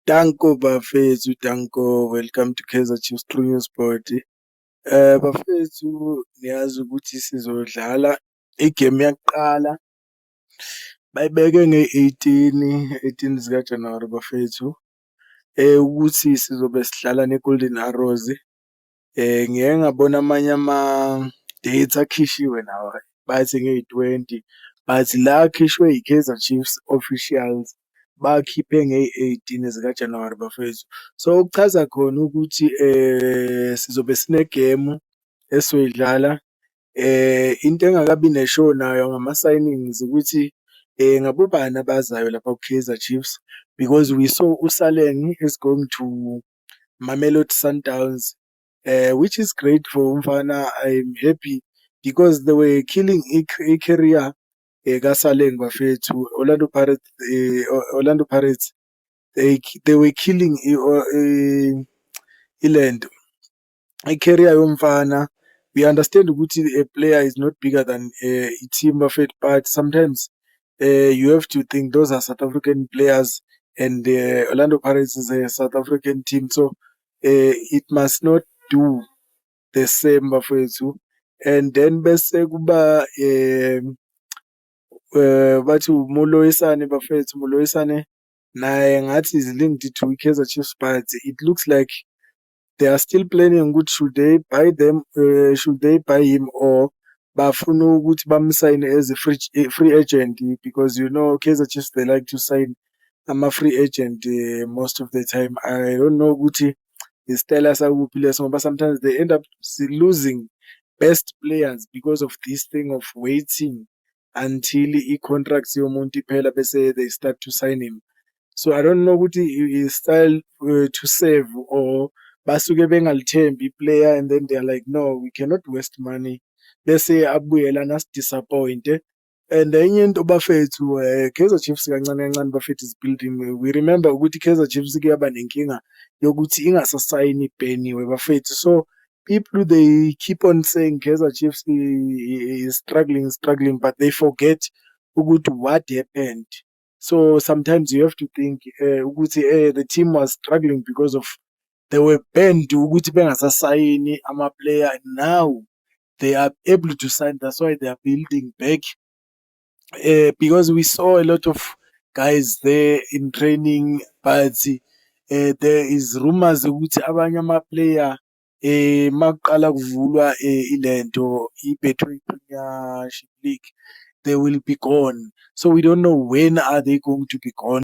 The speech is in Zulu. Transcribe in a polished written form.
Danko bafethu, Danko, welcome to Kaizer Chiefs True News Sport. Bafethu, niyazi ukuthi sizodlala igame yakuqala bayibeke nge-18 zikaJanuwari bafethu. Ukuthi sizobe sidlala neGolden Arrows. Ngiyeke ngabona amanye ama-dates akhishiwe nawo bathi ngeyi-20, but la akhishwe i-Kaizer Chiefs officials bakhiphe ngeyi-18 zikaJanuwari bafethu. So okuchaza khona ukuthi sizobe sinegemu esizoyidlala. Into engakabi neshow nayo ngama-signings ukuthi ngabobani abazayo lapha ku-Kaizer Chiefs, because we saw uSaleng is going to Mamelodi Sundowns, which is great for umfana. I'm happy because they were killing career kaSaleng bafethu. Orlando Pirates, they were killing ilento career yomfana. We understand ukuthi a player is not bigger than a team bafethu, but sometimes you have to think those are South African players, and Orlando Pirates is a South African team, so it must not do the same bafethu. And then bese kuba bathi uMoloisane bafethu. Moloisane naye ngathi is linked to Kaizer Chiefs, but it looks like they are still planning ukuthi should they buy him, or bafuna ukuthi bamsayine as a free agent, because you know Kaizer Chiefs, they like to sign ama-free agent most of the time. I don't know ukuthi isitayela sakuphi leso, ngoba sometimes they end up losing best players because of this thing of waiting until i-contract yomuntu iphela bese they start to sign him. So I don't know ukuthi i-style to save, or basuke bengalithembi i-player and then they're like, no, we cannot waste money, bese abuyela nas-disappoint. And enye into bafethu, Kaizer Chiefs kancane kancane bafethu is building. We remember ukuthi Kaizer Chiefs kuyaba nenkinga yokuthi ingasasayini ibheniwe bafethu. So people, they keep on saying Kaizer Chiefs is struggling, but they forget ukuthi what happened. So sometimes you have to think ukuthi the team was struggling because of they were banned ukuthi bengasasayini ama-player. Now they are able to sign. That's why they are building back. Because we saw a lot of guys there in training, but there is rumors ukuthi abanye ama-player makuqala kuvulwa ilento i-Betway Premiership League, they will be gone. So we don't know when are they going to be gone.